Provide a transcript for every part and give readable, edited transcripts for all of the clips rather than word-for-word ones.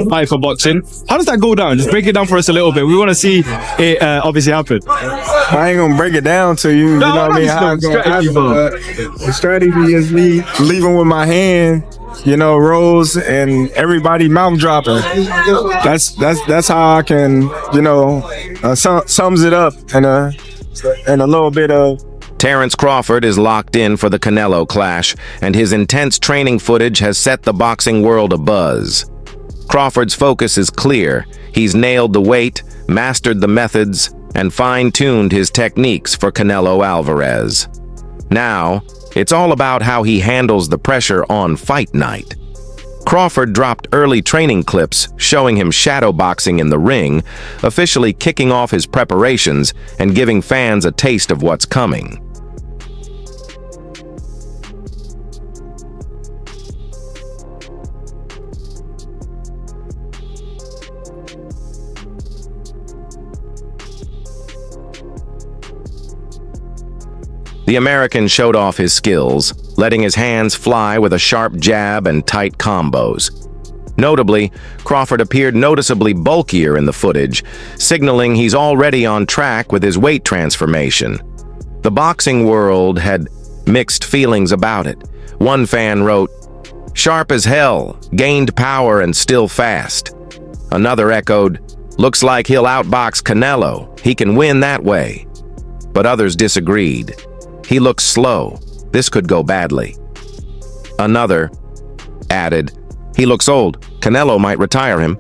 Fight for boxing. How does that go down? Just break it down for us a little bit. We want to see it obviously happen. I ain't gonna break it down to you. You know what I mean? How it's gonna happen. The strategy is me leaving with my hand, you know, rolls and everybody mouth dropping. That's how I can, you know, sums it up in a little bit of. Terence Crawford is locked in for the Canelo clash, and his intense training footage has set the boxing world abuzz. Crawford's focus is clear. He's nailed the weight, mastered the methods, and fine-tuned his techniques for Canelo Alvarez. Now, it's all about how he handles the pressure on fight night. Crawford dropped early training clips showing him shadowboxing in the ring, officially kicking off his preparations and giving fans a taste of what's coming. The American showed off his skills, letting his hands fly with a sharp jab and tight combos. Notably, Crawford appeared noticeably bulkier in the footage, signaling he's already on track with his weight transformation. The boxing world had mixed feelings about it. One fan wrote, "Sharp as hell, gained power and still fast." Another echoed, "Looks like he'll outbox Canelo. He can win that way." But others disagreed. "He looks slow. This could go badly." Another added, "He looks old. Canelo might retire him."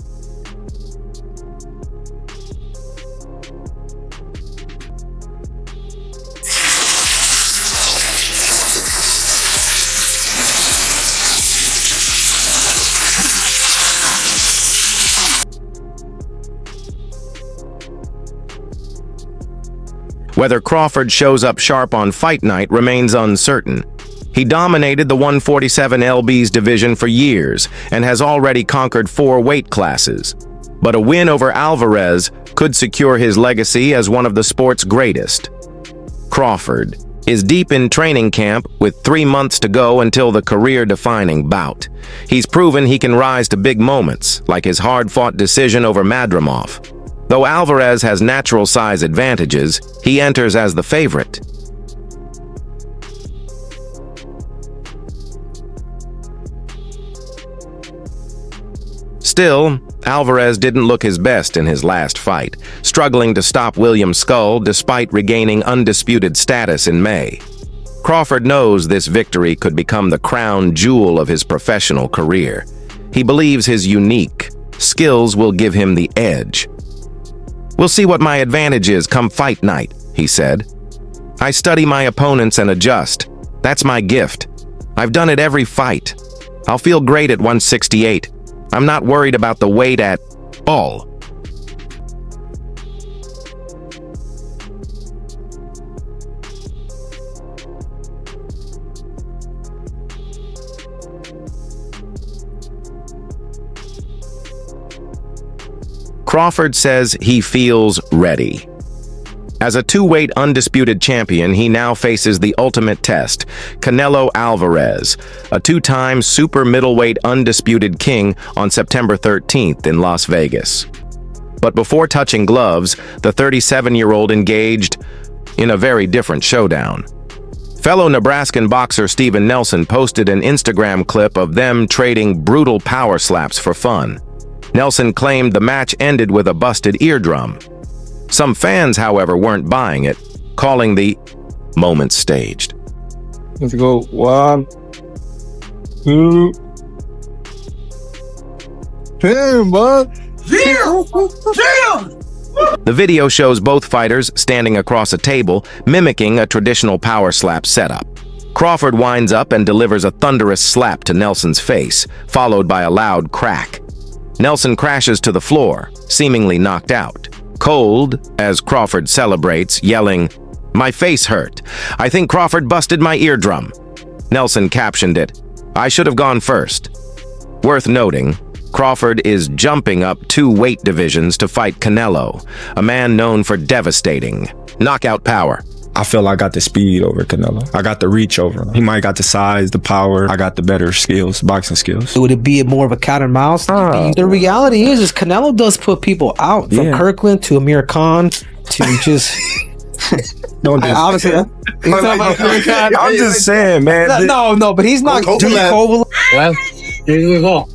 Whether Crawford shows up sharp on fight night remains uncertain. He dominated the 147 lb's division for years and has already conquered 4 weight classes. But a win over Alvarez could secure his legacy as one of the sport's greatest. Crawford is deep in training camp with 3 months to go until the career-defining bout. He's proven he can rise to big moments, like his hard-fought decision over Madrimov. Though Alvarez has natural size advantages, he enters as the favorite. Still, Alvarez didn't look his best in his last fight, struggling to stop William Skull despite regaining undisputed status in May. Crawford knows this victory could become the crown jewel of his professional career. He believes his unique skills will give him the edge. "We'll see what my advantage is come fight night," he said. "I study my opponents and adjust. That's my gift. I've done it every fight. I'll feel great at 168. I'm not worried about the weight at all." Crawford says he feels ready. As a 2-weight undisputed champion, he now faces the ultimate test, Canelo Alvarez, a 2-time super middleweight undisputed king on September 13th in Las Vegas. But before touching gloves, the 37-year-old engaged in a very different showdown. Fellow Nebraskan boxer Steven Nelson posted an Instagram clip of them trading brutal power slaps for fun. Nelson claimed the match ended with a busted eardrum. Some fans, however, weren't buying it, calling the moment staged. Let's go. 1, 2. Damn, bud. The video shows both fighters standing across a table, mimicking a traditional power slap setup. Crawford winds up and delivers a thunderous slap to Nelson's face, followed by a loud crack. Nelson crashes to the floor, seemingly knocked out. Cold, as Crawford celebrates, yelling, "My face hurt. I think Crawford busted my eardrum." Nelson captioned it, "I should have gone first." Worth noting, Crawford is jumping up 2 weight divisions to fight Canelo, a man known for devastating knockout power. I feel I got the speed over Canelo. I got the reach over him. He might got the size, the power. I got the better skills, boxing skills. Would it be more of a cat and mouse? The reality is Canelo does put people out. From Kirkland to Amir Khan to just... Don't do obviously, I'm just saying, man. No, but he's not too Well, here you go.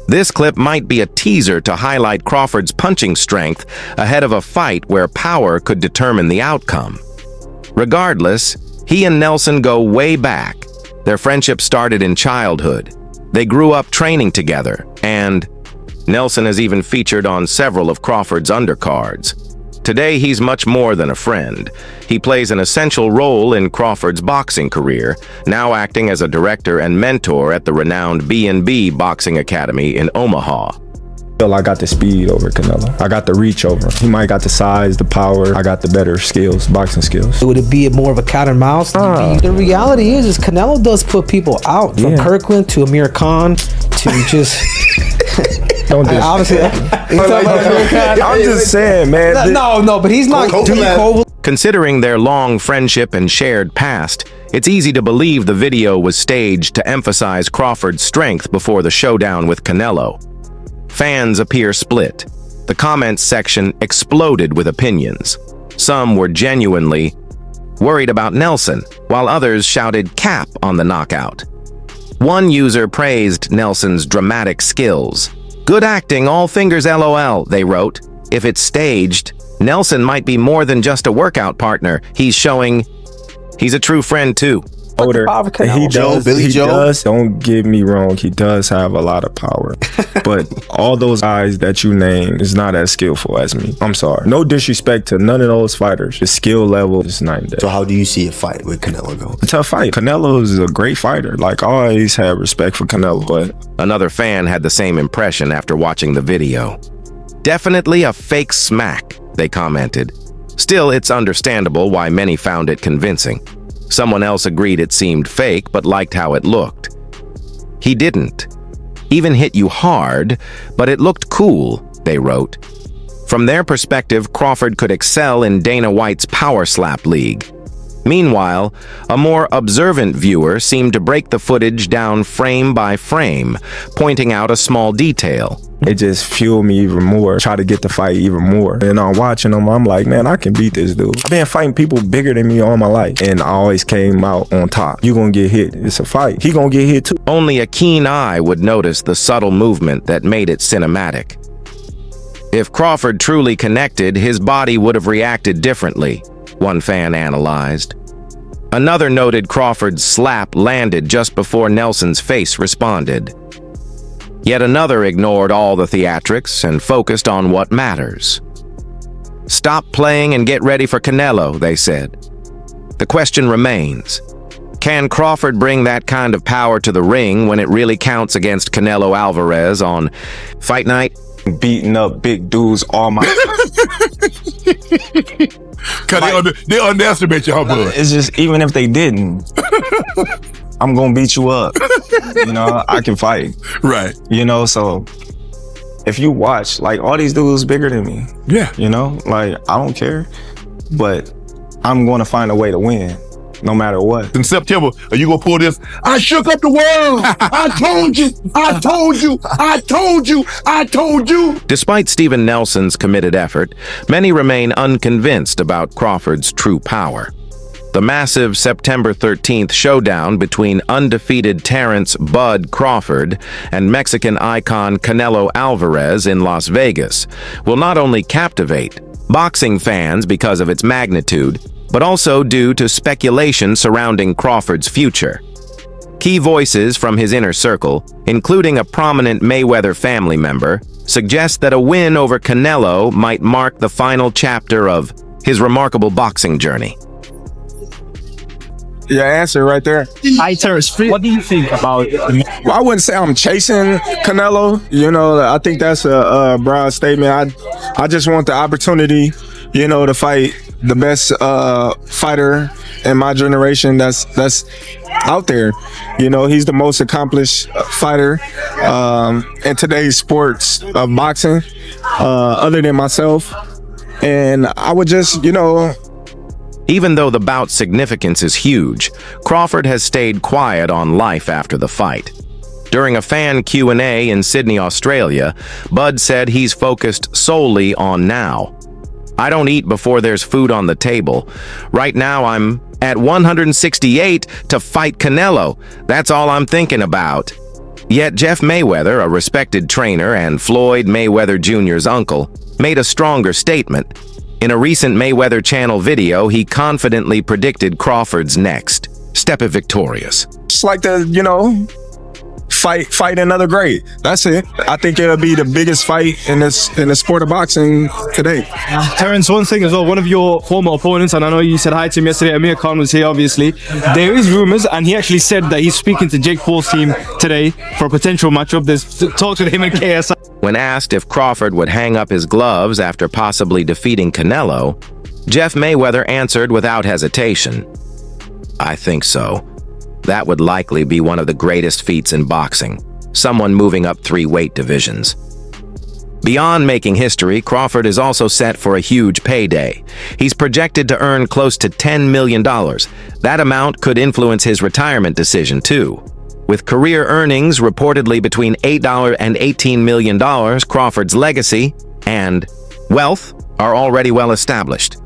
This clip might be a teaser to highlight Crawford's punching strength ahead of a fight where power could determine the outcome. Regardless, he and Nelson go way back. Their friendship started in childhood. They grew up training together, and Nelson has even featured on several of Crawford's undercards. Today, he's much more than a friend. He plays an essential role in Crawford's boxing career, now acting as a director and mentor at the renowned B&B Boxing Academy in Omaha. I feel I got the speed over Canelo. I got the reach over him. He might got the size, the power. I got the better skills, boxing skills. Would it be more of a cat and mouse? The reality is Canelo does put people out. From Kirkland to Amir Khan to just... Don't do obviously, I'm just saying, man. No, but he's not too cold. Considering their long friendship and shared past, it's easy to believe the video was staged to emphasize Crawford's strength before the showdown with Canelo. Fans appear split. The comments section exploded with opinions. Some were genuinely worried about Nelson, while others shouted cap on the knockout. One user praised Nelson's dramatic skills. "Good acting, all fingers LOL," they wrote. "If it's staged, Nelson might be more than just a workout partner. He's showing he's a true friend too." Older. He does, don't get me wrong, he does have a lot of power. But all those guys that you name is not as skillful as me. I'm sorry. No disrespect to none of those fighters. The skill level is night and day. So how do you see a fight with Canelo go? A tough fight. Canelo is a great fighter. Like, I always had respect for Canelo, but... Another fan had the same impression after watching the video. "Definitely a fake smack," they commented. Still, it's understandable why many found it convincing. Someone else agreed it seemed fake, but liked how it looked. "He didn't even hit you hard, but it looked cool," they wrote. From their perspective, Crawford could excel in Dana White's Power Slap League. Meanwhile, a more observant viewer seemed to break the footage down frame by frame, pointing out a small detail. It just fueled me even more, try to get the fight even more. And I'm watching them, I'm like, man, I can beat this dude. I've been fighting people bigger than me all my life, and I always came out on top. You gonna get hit, it's a fight. He gonna get hit too. Only a keen eye would notice the subtle movement that made it cinematic. If Crawford truly connected, his body would have reacted differently, one fan analyzed. Another noted Crawford's slap landed just before Nelson's face responded. Yet another ignored all the theatrics and focused on what matters. "Stop playing and get ready for Canelo," they said. The question remains, can Crawford bring that kind of power to the ring when it really counts against Canelo Alvarez on fight night? Beating up big dudes all my... Cause they underestimate your blood. It's just, even if they didn't, I'm gonna beat you up. You know, I can fight. Right. You know, so if you watch, like, all these dudes bigger than me. Yeah. You know, like, I don't care, but I'm gonna find a way to win, no matter what. In September, are you gonna pull this? "I shook up the world. I told you. I told you. I told you. I told you." Despite Steven Nelson's committed effort, many remain unconvinced about Crawford's true power. The massive September 13th showdown between undefeated Terence "Bud" Crawford and Mexican icon Canelo Alvarez in Las Vegas will not only captivate boxing fans because of its magnitude, but also due to speculation surrounding Crawford's future. Key voices from his inner circle, including a prominent Mayweather family member, suggest that a win over Canelo might mark the final chapter of his remarkable boxing journey. Yeah, answer right there. Hi, Terence. What do you think about Well, I wouldn't say I'm chasing Canelo. You know, I think that's a broad statement. I just want the opportunity, you know, to fight the best fighter in my generation that's out there. You know, he's the most accomplished fighter in today's sports of boxing, other than myself. And I would just, you know, Even though the bout's significance is huge, Crawford has stayed quiet on life after the fight. During a fan Q&A in Sydney, Australia, Bud said he's focused solely on now. "I don't eat before there's food on the table. Right now I'm at 168 to fight Canelo. That's all I'm thinking about." Yet Jeff Mayweather, a respected trainer and Floyd Mayweather Jr.'s uncle, made a stronger statement. In a recent Mayweather channel video, he confidently predicted Crawford's next step victorious. just like to, you know, fight another great. That's it. I think it'll be the biggest fight in the sport of boxing today. Terence, one thing as well, one of your former opponents, and I know you said hi to him yesterday, Amir Khan was here obviously. There is rumors, and he actually said that he's speaking to Jake Paul's team today for a potential matchup. There's talks with him and KSI. When asked if Crawford would hang up his gloves after possibly defeating Canelo, Jeff Mayweather answered without hesitation, "I think so. That would likely be one of the greatest feats in boxing, someone moving up 3 weight divisions." Beyond making history, Crawford is also set for a huge payday. He's projected to earn close to $10 million. That amount could influence his retirement decision, too. With career earnings reportedly between $8 and $18 million, Crawford's legacy and wealth are already well established.